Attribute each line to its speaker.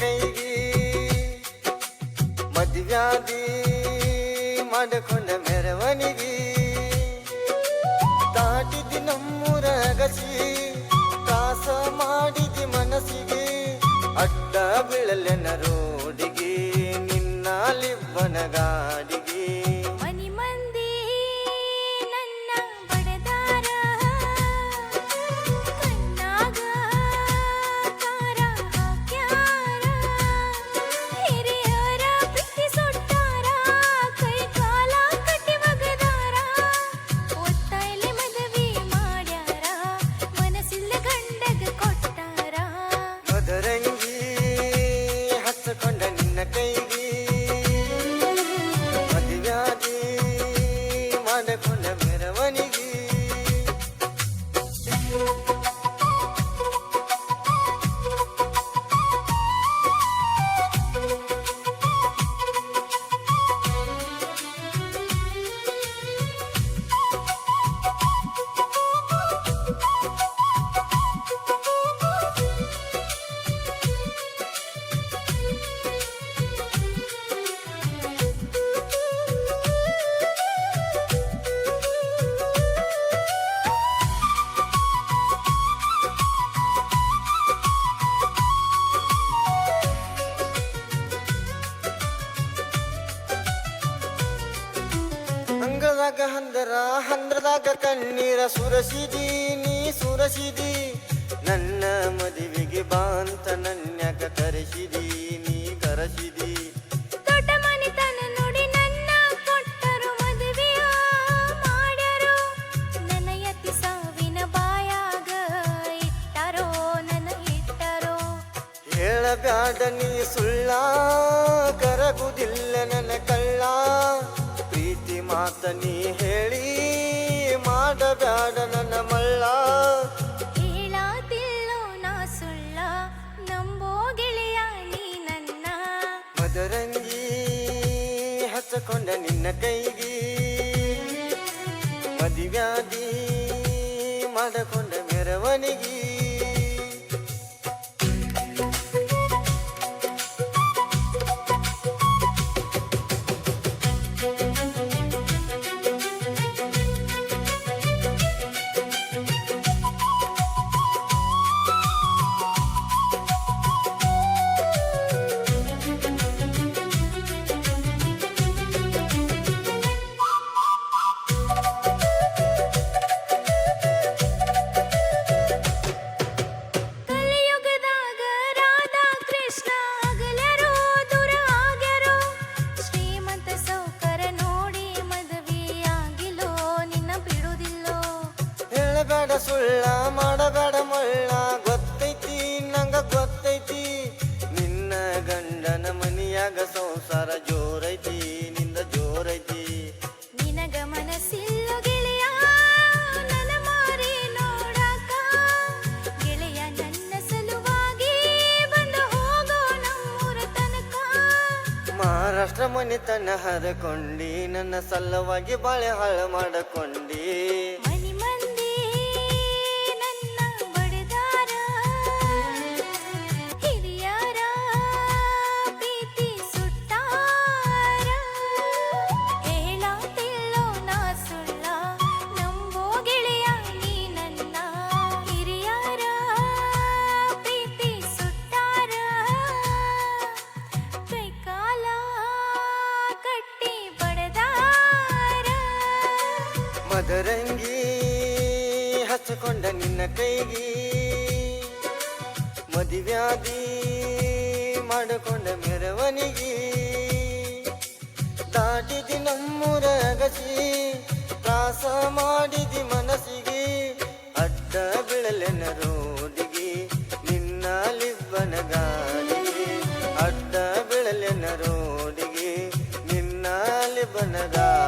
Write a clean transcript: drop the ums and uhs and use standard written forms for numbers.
Speaker 1: ಕೈಗೆ ಮದುವ್ಯಾದಿ ಮಾಡಿಕೊಂಡ ಮೆರವಣಿಗೆ ದಾಟಿದಿ ನಮ್ಮೂರ ಗಸಿ ತ್ರಾಸ ಮಾಡಿದಿ ಮನಸ್ಸಿಗೆ ಅಡ್ಡ ಬೀಳಲೆನ ರೋಡಿಗೆ ನಿನ್ನ ಲಿಬ್ಬನ ಗಾಡಿಗೆ
Speaker 2: ಮನಿ ಮಂದಿ ನನ್ನ ಬಡದಾರ ಕಣ್ಣಾಗ ಕಾರ ಹಾಕ್ಯಾರ ಹಿರಿಯರ ಬಿಟ್ಟಿ ಸುಟ್ಟಾರ ಕೈ ಕಾಲ ಕಟ್ಟಿ ಒಗದಾರ ಒತ್ತಾಯ್ಲೆ ಮದುವೆ ಮಾಡ್ಯಾರ ಮನಸ್ಸಿಲ್ಲ ಗಂಡಗ ಕೊಟ್ಟಾರ
Speaker 1: ಮದರಂಗಿ ಹಚ್ಚಕೊಂಡ ನಿನ್ನ ಕೈಗೆ ಮದುವ್ಯಾದಿ ಮಾಡಿಕೊಂಡ ಮೆರವಣಿಗೆ ಅಂಗದಾಗ ಹಂದ್ರದಾಗ ಕಣ್ಣೀರ ಸುರಸಿದಿ ನೀ ಸುರಸಿದಿ ನನ್ನ ಮದುವೆಗೆ ಬಾಂತ ನನ್ಯಾಗ ಕರೆಸಿದಿ ನೀ ಕರೆಸಿದಿ
Speaker 2: ದೊಡ್ಡ ಮನಿತನ ನೋಡಿ ನನ್ನ ಕೊಟ್ಟರು ಮದುವೆಯ ಮಾಡ್ಯಾರೋ ನನ್ನ ಯತಿ ಸಾವಿನ ಬಾಯಾಗ ಇಟ್ಟಾರೋ ನನ್ನ ಇಟ್ಟಾರೋ
Speaker 1: ಹೇಳಬ್ಯಾಡ ನೀ ಸುಳ್ಳ ಕರಗುದಿಲ್ಲ ನನ್ನ ಕಳ್ಳ ಪ್ರೀತಿ ಮಾತ ನೀ ಹೇಳಿ ಮಾಡಬ್ಯಾಡ ನನ್ನ ಮಳ್ಳ
Speaker 2: ಹೇಳಾತಿಲ್ಲೋ ನಾ ಸುಳ್ಳ ನಂಬೋ ಗೆಳೆಯ ನೀ ನನ್ನ
Speaker 1: ಮದರಂಗಿ ಹಚ್ಚಕೊಂಡ ನಿನ್ನ ಕೈಗೆ ಮದುವ್ಯಾದಿ ಮಾಡಿಕೊಂಡ ಮೆರವಣಿಗೆ
Speaker 2: ಕಲಿಯುಗದಾಗ ರಾಧಾ ಕೃಷ್ಣ ಅಗಲರೋ ದೂರ ಆಗ್ಯಾರೋ ಶ್ರೀಮಂತ ಸೌಕರ ನೋಡಿ ಮದುವೆಯಾಗಿಲ್ಲೋ ನಿನ್ನ ಬಿಡುದಿಲ್ಲೋ
Speaker 1: ಹೇಳಬೇಡ ಸುಳ್ಳ ಮಾಡಬೇಡ ಮಳ್ಳ ಗೊತ್ತೈತಿ ನಂಗ ಗೊತ್ತೈತಿ ನಿನ್ನ ಗಂಡನ ಮನಿಯಾಗ ಸಂಸಾರ ಜೋರೈತಿ ನಿಂದ ಜೋರೈತಿ
Speaker 2: ನಿನಗ ಮನಸ್ಸಿಲ್ಲೋ ಗೆಳೆಯ ನನ್ನ ಮಾರಿ ನೋಡಾಕ ಗೆಳೆಯ ನನ್ನ ಸಲುವಾಗಿ ಬಂದು ಹೋಗೋ ನಮ್ಮೂರ ತನಕ
Speaker 1: ಮಹಾರಾಷ್ಟ್ರ ಮನಿತನ ಹರಕೊಂಡಿ ನನ್ನ ಸಲುವಾಗಿ ಬಾಳೆ ಹಾಳು ಮಾಡಕೊಂಡಿ
Speaker 2: ಮನಿ ಮಂದಿ ನನ್ನ ಬಡದಾರ ಹಿರಿಯರ ಪ್ರೀತಿ ಸುಟ್ಟಾರ ಹೇಳಾತಿಲ್ಲೋ ನಾ ಸುಳ್ಳ ನಂಬೋ ಗೆಳೆಯ ನೀ ನನ್ನ ಹಿರಿಯರ ಪ್ರೀತಿ ಸುಟ್ಟಾರ ಕೈ ಕಾಲ ಕಟ್ಟಿ ಬಡದಾರ
Speaker 1: ಮದರಂಗಿ ಹಚ್ಚಿಕೊಂಡ ನಿನ್ನ ಕೈಗೆ ಮದುವ್ಯಾದಿ ಮಾಡಿಕೊಂಡ ಮೆರವಣಿಗೆ ದಾಟಿದಿ ನಮ್ಮೂರ ಗಸಿ ತ್ರಾಸ ಮಾಡಿದಿ ಮನಸ್ಸಿಗೆ ಅಡ್ಡ ಬೀಳಲೆನ ರೋಡಿಗೆ ನಿನ್ನ ಲಿಬ್ಬನ ಗಾಡಿಗೆ ಅಡ್ಡ ಬೀಳಲೆನ ರೋಡಿಗೆ ನಿನ್ನ ಲಿಬ್ಬನ ಗಾಡಿಗೆ